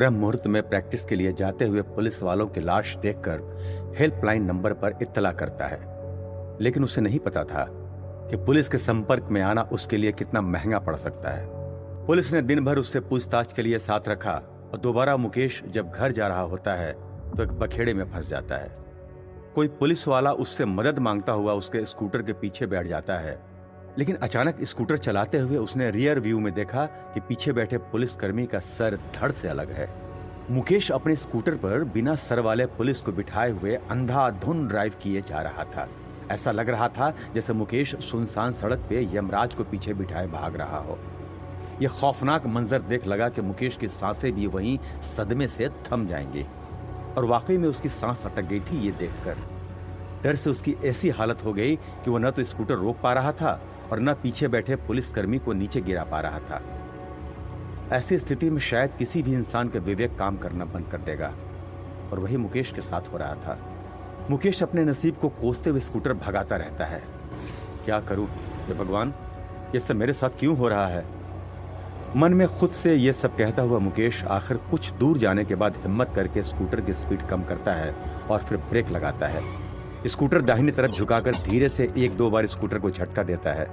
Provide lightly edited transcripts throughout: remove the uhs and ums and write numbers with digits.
ब्रह्म मुहूर्त में प्रैक्टिस के लिए जाते हुए पुलिस वालों की लाश देखकर हेल्पलाइन नंबर पर इत्तला करता है। लेकिन उसे नहीं पता था कि पुलिस के संपर्क में आना उसके लिए कितना महंगा पड़ सकता है। पुलिस ने दिन भर उससे पूछताछ के लिए साथ रखा और दोबारा मुकेश जब घर जा रहा होता है तो एक बखेड़े में फंस जाता है। कोई पुलिस वाला उससे मदद मांगता हुआ उसके स्कूटर के पीछे बैठ जाता है, लेकिन अचानक स्कूटर चलाते हुए उसने रियर व्यू में देखा कि पीछे बैठे पुलिसकर्मी का सर धड़ से अलग है। मुकेश अपने स्कूटर पर बिना सर वाले पुलिस को बिठाए हुए अंधाधुंध ड्राइव किए जा रहा था। ऐसा लग रहा था जैसे मुकेश सुनसान सड़क पे यमराज को पीछे बिठाए भाग रहा हो। यह खौफनाक मंजर देख लगा कि मुकेश की सांसें भी वहीं सदमे से थम जाएंगी, और वाकई में उसकी सांस अटक गई थी। ये देखकर डर से उसकी ऐसी हालत हो गई कि वह न तो स्कूटर रोक पा रहा था और न पीछे बैठे पुलिसकर्मी को नीचे गिरा पा रहा था। ऐसी स्थिति में शायद किसी भी इंसान का विवेक काम करना बंद कर देगा, और वही मुकेश के साथ हो रहा था। मुकेश अपने नसीब को कोसते हुए स्कूटर भगाता रहता है। क्या करूं ये भगवान, ये सब मेरे साथ क्यों हो रहा है? मन में खुद से ये सब कहता हुआ मुकेश आखिर कुछ दूर जाने के बाद हिम्मत करके स्कूटर की स्पीड कम करता है और फिर ब्रेक लगाता है। स्कूटर दाहिनी तरफ झुकाकर धीरे से एक दो बार स्कूटर को झटका देता है।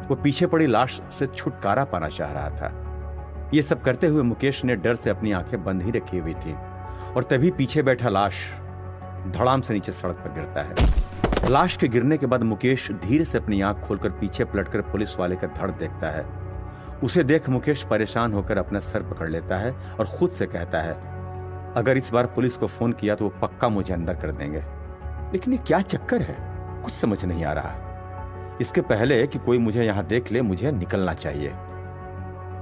वो पीछे पड़ी लाश से छुटकारा पाना चाह रहा था। ये सब करते हुए मुकेश ने डर से अपनी आंखें बंद ही रखी हुई थी, और तभी पीछे बैठा लाश धड़ाम से नीचे सड़क पर गिरता है। लाश के गिरने के बाद मुकेश धीरे से अपनी आंख खोलकर पीछे पलटकर पुलिस वाले का धड़ देखता है। उसे देख मुकेश परेशान होकर अपना सर पकड़ लेता है और खुद से कहता है, अगर इस बार पुलिस को फोन किया तो वो पक्का मुझे अंदर कर देंगे। लेकिन ये क्या चक्कर है, कुछ समझ नहीं आ रहा। इसके पहले कि कोई मुझे यहां देख ले, मुझे निकलना चाहिए।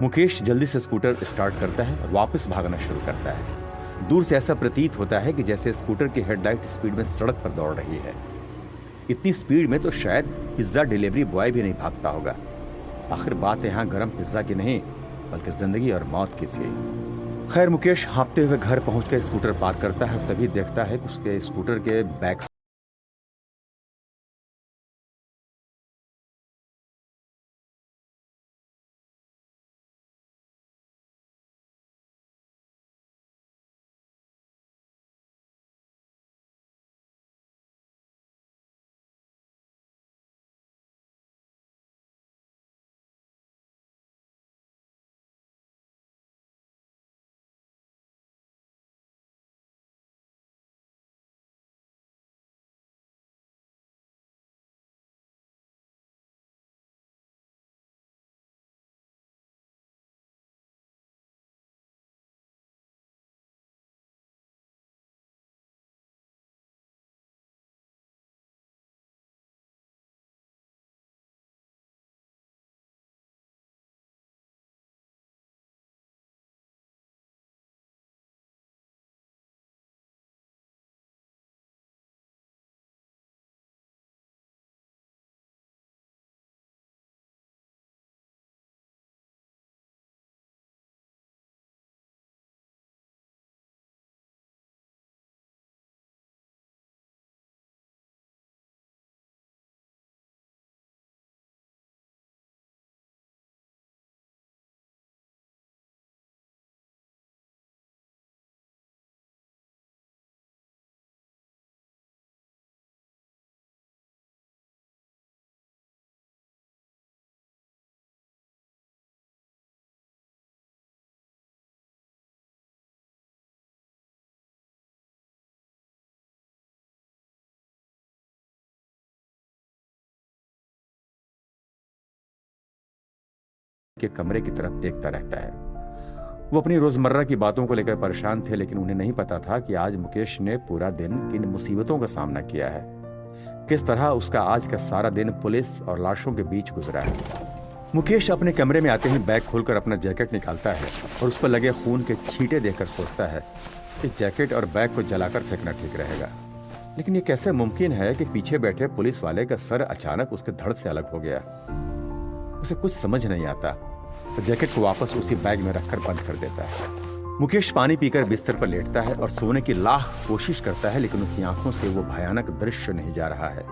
मुकेश जल्दी से स्कूटर स्टार्ट करता है और वापस भागना शुरू करता है। दूर से ऐसा प्रतीत होता है कि जैसे स्कूटर की हेडलाइट स्पीड में सड़क पर दौड़ रही है। इतनी स्पीड में तो शायद पिज्जा डिलीवरी बॉय भी नहीं भागता होगा। आखिर बात यहां गर्म पिज्जा की नहीं बल्कि जिंदगी और मौत की थी। खैर, मुकेश हाँफते हुए घर पहुंचकर स्कूटर पार्क करता है, तभी देखता है कि उसके स्कूटर के बैक के कमरे की तरफ देखता रहता है। वो अपनी रोजमर्रा की बातों को लेकर परेशान थे, लेकिन उन्हें नहीं पता था कि आज मुकेश ने पूरा दिन किन मुसीबतों का सामना किया है। किस तरह उसका आज का सारा दिन पुलिस और लाशों के बीच गुजरा है। मुकेश अपने कमरे में आते ही बैग खोलकर अपना जैकेट निकालता है और उस पर लगे खून के छींटे देखकर सोचता है, इस जैकेट और बैग को जलाकर फेंकना ठीक रहेगा। लेकिन ये कैसे मुमकिन है कि पीछे बैठे पुलिस वाले का सर अचानक उसके धड़ से अलग हो गया। उसे कुछ समझ नहीं आता। जैकेट को वापस उसी बैग में रखकर बंद कर देता है। मुकेश पानी पीकर बिस्तर पर लेटता है और सोने की लाख कोशिश करता है, लेकिन उसकी आंखों से वो भयानक दृश्य नहीं जा रहा है।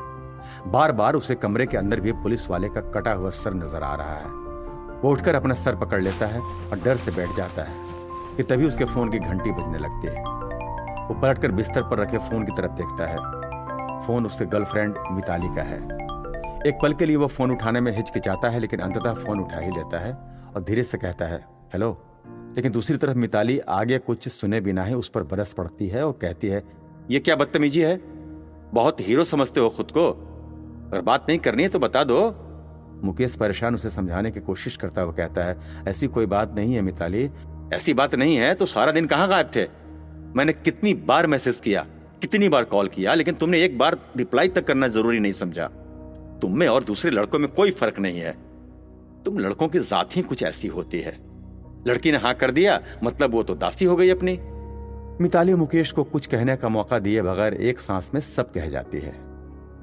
बार बार उसे कमरे के अंदर भी पुलिस वाले का कटा हुआ सर नजर आ रहा है। वो उठकर अपना सर पकड़ लेता है और डर से बैठ जाता है। कि तभी उसके फोन की घंटी बजने लगती है। वो पलटकर बिस्तर पर रखे फोन की तरफ देखता है। फोन उसके गर्लफ्रेंड मिताली का है। एक पल के लिए वो फोन उठाने में हिचकिचाता है, लेकिन अंततः फोन उठा ही लेता है और धीरे से कहता है, हेलो। लेकिन दूसरी तरफ मिताली आगे कुछ सुने बिना ही उस पर बरस पड़ती है और कहती है, ये क्या बदतमीजी है? बहुत हीरो समझते हो खुद को? अगर बात नहीं करनी है तो बता दो। मुकेश परेशान उसे समझाने की कोशिश करता हुआ कहता है, ऐसी कोई बात नहीं है मिताली। ऐसी बात नहीं है तो सारा दिन कहाँ गायब थे? मैंने कितनी बार मैसेज किया, कितनी बार कॉल किया, लेकिन तुमने एक बार रिप्लाई तक करना जरूरी नहीं समझा। तुम में और दूसरे लड़कों में कोई फर्क नहीं है। तुम लड़कों की जात ही कुछ ऐसी होती है। लड़की ने हाँ कर दिया मतलब वो तो दासी हो गई अपनी। मिताली मुकेश को कुछ कहने का मौका दिए बगैर एक सांस में सब कह जाती है।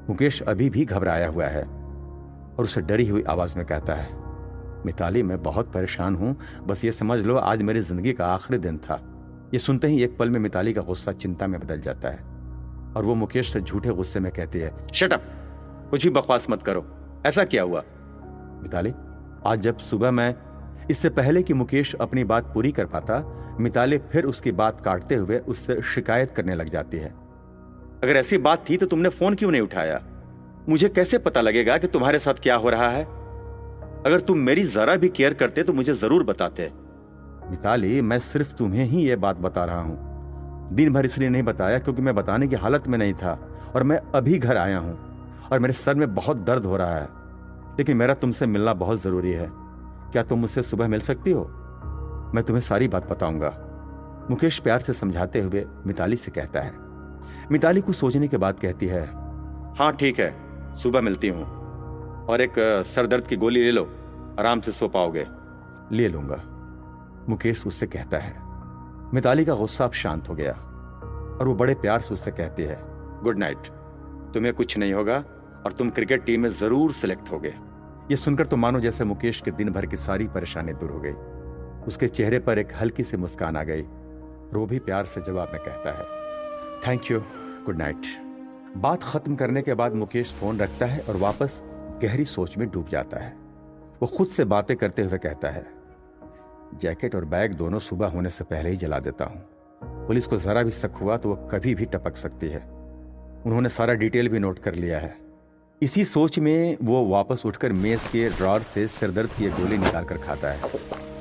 मुकेश अभी भी घबराया हुआ है और उसे डरी हुई आवाज में कहता है, मिताली मैं बहुत परेशान हूं, बस ये समझ लो आज मेरी जिंदगी का आखिरी दिन था। ये सुनते ही एक पल में मिताली का गुस्सा चिंता में बदल जाता है और वो मुकेश से झूठे गुस्से में कहती है, शट अप, कुछ भी बकवास मत करो। ऐसा क्या हुआ? मिताली, आज जब सुबह मैं, इससे पहले कि मुकेश अपनी बात पूरी कर पाता, मिताली फिर उसकी बात काटते हुए उससे शिकायत करने लग जाती है। अगर ऐसी बात थी तो तुमने फोन क्यों नहीं उठाया? मुझे कैसे पता लगेगा कि तुम्हारे साथ क्या हो रहा है? अगर तुम मेरी जरा भी केयर करते तो मुझे जरूर बताते। मिताली, मैं सिर्फ तुम्हें ही यह बात बता रहा हूं। दिन भर इसलिए नहीं बताया क्योंकि मैं बताने की हालत में नहीं था और मैं अभी घर आया हूं और मेरे सर में बहुत दर्द हो रहा है, लेकिन मेरा तुमसे मिलना बहुत जरूरी है। क्या तुम मुझसे सुबह मिल सकती हो? मैं तुम्हें सारी बात बताऊंगा। मुकेश प्यार से समझाते हुए मिताली से कहता है। मिताली कुछ सोचने के बाद कहती है, हाँ ठीक है, सुबह मिलती हूं, और एक सरदर्द की गोली ले लो, आराम से सो पाओगे। ले लूंगा, मुकेश उससे कहता है। मिताली का गुस्सा अब शांत हो गया और वो बड़े प्यार से उससे कहती है, गुड नाइट, तुम्हें कुछ नहीं होगा और तुम क्रिकेट टीम में जरूर सिलेक्ट होगे। ये सुनकर तो मानो जैसे मुकेश के दिन भर की सारी परेशानी दूर हो गई। उसके चेहरे पर एक हल्की सी मुस्कान आ गई और वो भी प्यार से जवाब में कहता है, थैंक यू, गुड नाइट। बात खत्म करने के बाद मुकेश फोन रखता है और वापस गहरी सोच में डूब जाता है। वो खुद से बातें करते हुए कहता है, जैकेट और बैग दोनों सुबह होने से पहले ही जला देता हूं। पुलिस को जरा भी शक हुआ तो वो कभी भी टपक सकती है। उन्होंने सारा डिटेल भी नोट कर लिया है। इसी सोच में वो वापस उठकर मेज के ड्रॉर से सिरदर्द की एक गोली निकाल कर खाता है,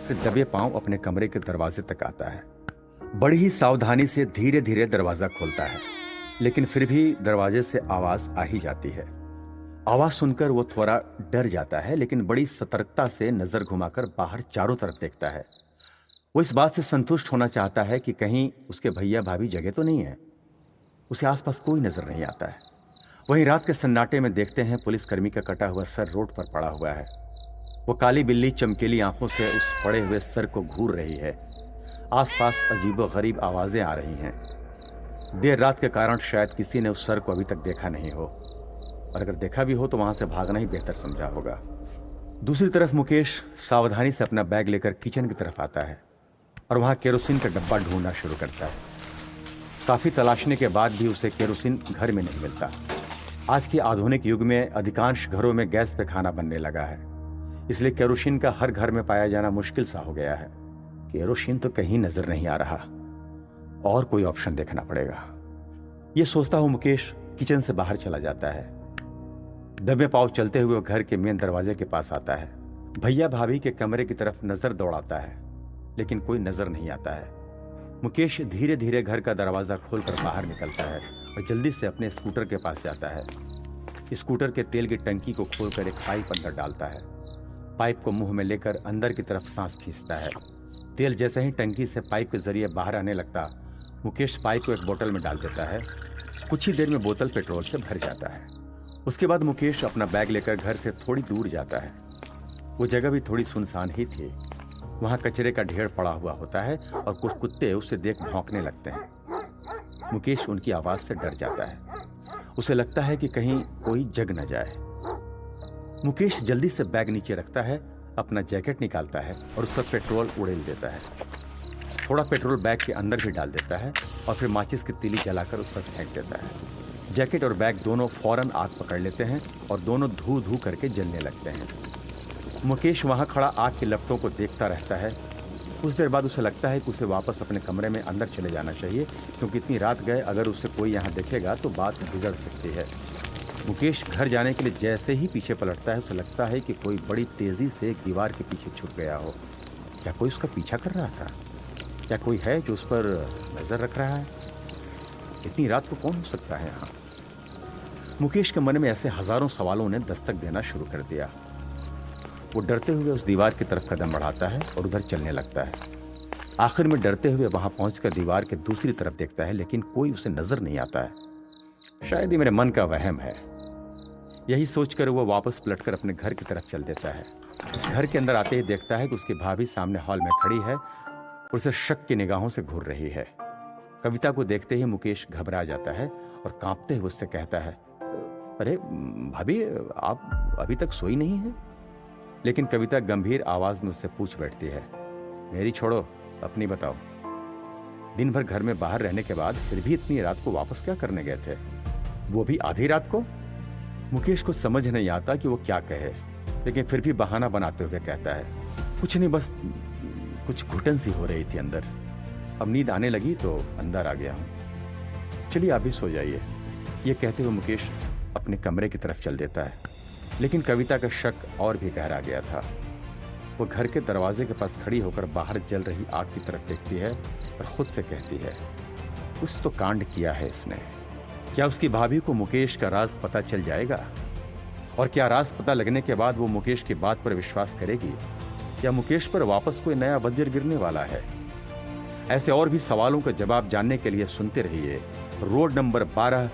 फिर दबे पांव अपने कमरे के दरवाजे तक आता है। बड़ी ही सावधानी से धीरे धीरे दरवाजा खोलता है, लेकिन फिर भी दरवाजे से आवाज आ ही जाती है। आवाज सुनकर वो थोड़ा डर जाता है, लेकिन बड़ी सतर्कता से नजर घुमाकर बाहर चारों तरफ देखता है। वो इस बात से संतुष्ट होना चाहता है कि कहीं उसके भैया भाभी जगह तो नहीं है। उसे आसपास कोई नजर नहीं आता है। वहीं रात के सन्नाटे में देखते हैं पुलिसकर्मी का कटा हुआ सर रोड पर पड़ा हुआ है। वो काली बिल्ली चमकीली आंखों से उस पड़े हुए सर को घूर रही है। आसपास अजीबोगरीब आवाजें आ रही हैं। देर रात के कारण शायद किसी ने उस सर को अभी तक देखा नहीं हो, और अगर देखा भी हो तो वहां से भागना ही बेहतर समझा होगा। दूसरी तरफ मुकेश सावधानी से अपना बैग लेकर किचन की तरफ आता है और वहां केरोसिन का डब्बा ढूंढना शुरू करता है। काफी तलाशने के बाद भी उसे केरोसिन घर में नहीं मिलता। आज के आधुनिक युग में अधिकांश घरों में गैस पे खाना बनने लगा है, इसलिए केरोसिन का हर घर में पाया जाना मुश्किल सा हो गया है। केरोसिन तो कहीं नजर नहीं आ रहा, और कोई ऑप्शन देखना पड़ेगा। यह सोचता हुआ मुकेश किचन से बाहर चला जाता है। दबे पांव चलते हुए घर के मेन दरवाजे के पास आता है। भैया भाभी के कमरे की तरफ नजर दौड़ाता है, लेकिन कोई नजर नहीं आता है। मुकेश धीरे धीरे घर का दरवाजा खोलकर बाहर निकलता है और जल्दी से अपने स्कूटर के पास जाता है। स्कूटर के तेल की टंकी को खोलकर एक पाइप अंदर डालता है। पाइप को मुंह में लेकर अंदर की तरफ सांस खींचता है। तेल जैसे ही टंकी से पाइप के जरिए बाहर आने लगता, मुकेश पाइप को एक बोतल में डाल देता है। कुछ ही देर में बोतल पेट्रोल से भर जाता है। उसके बाद मुकेश अपना बैग लेकर घर से थोड़ी दूर जाता है। वो जगह भी थोड़ी सुनसान ही थी। वहां कचरे का ढेर पड़ा हुआ होता है और कुछ कुत्ते उसे देख भौंकने लगते हैं। मुकेश उनकी आवाज से डर जाता है। उसे लगता है कि कहीं कोई जग न जाए। मुकेश जल्दी से बैग नीचे रखता है, अपना जैकेट निकालता है और उस पर पेट्रोल उड़ेल देता है। थोड़ा पेट्रोल बैग के अंदर भी डाल देता है और फिर माचिस की तीली जलाकर उस पर फेंक देता है। जैकेट और बैग दोनों फौरन आग पकड़ लेते हैं और दोनों धू धू करके जलने लगते हैं। मुकेश वहां खड़ा आग की लपटों को देखता रहता है कुछ देर बाद उसे लगता है कि उसे वापस अपने कमरे में अंदर चले जाना चाहिए, क्योंकि इतनी रात गए अगर उसे कोई यहाँ देखेगा तो बात बिगड़ सकती है। मुकेश घर जाने के लिए जैसे ही पीछे पलटता है उसे लगता है कि कोई बड़ी तेजी से एक दीवार के पीछे छुप गया हो। क्या कोई उसका पीछा कर रहा था? क्या कोई है जो उस पर नजर रख रहा है? इतनी रात को कौन हो सकता है यहाँ? मुकेश के मन में ऐसे हजारों सवालों ने दस्तक देना शुरू कर दिया। वो डरते हुए उस दीवार की तरफ कदम बढ़ाता है और उधर चलने लगता है। आखिर में डरते हुए वहां पहुंचकर दीवार के दूसरी तरफ देखता है, लेकिन कोई उसे नजर नहीं आता है। शायद ये मेरे मन का वहम है। यही सोचकर वो वापस पलटकर अपने घर की तरफ चल देता है। घर के अंदर आते ही देखता है कि उसकी भाभी सामने हॉल में खड़ी है और उसे शक की निगाहों से घूर रही है। कविता को देखते ही मुकेश घबरा जाता है और कांपते हुए उससे कहता है, अरे भाभी, आप अभी तक सोई नहीं हैं? लेकिन कविता गंभीर आवाज में उससे पूछ बैठती है, मेरी छोड़ो, अपनी बताओ। दिन भर घर में बाहर रहने के बाद फिर भी इतनी रात को वापस क्या करने गए थे, वो भी आधी रात को? मुकेश को समझ नहीं आता कि वो क्या कहे, लेकिन फिर भी बहाना बनाते हुए कहता है, कुछ नहीं, बस कुछ घुटन सी हो रही थी अंदर। अब नींद आने लगी तो अंदर आ गया हूं। चलिए आप भी सो जाइए। ये कहते हुए मुकेश अपने कमरे की तरफ चल देता है। लेकिन कविता का शक और भी गहरा गया था। वो घर के दरवाजे के पास खड़ी होकर बाहर जल रही आग की तरफ देखती है और खुद से कहती है, कुछ तो कांड किया है इसने। क्या उसकी भाभी को मुकेश का राज पता चल जाएगा? और क्या राज पता लगने के बाद वो मुकेश की बात पर विश्वास करेगी, या मुकेश पर वापस कोई नया वज्र गिरने वाला है? ऐसे और भी सवालों का जवाब जानने के लिए सुनते रहिए रोड नंबर 12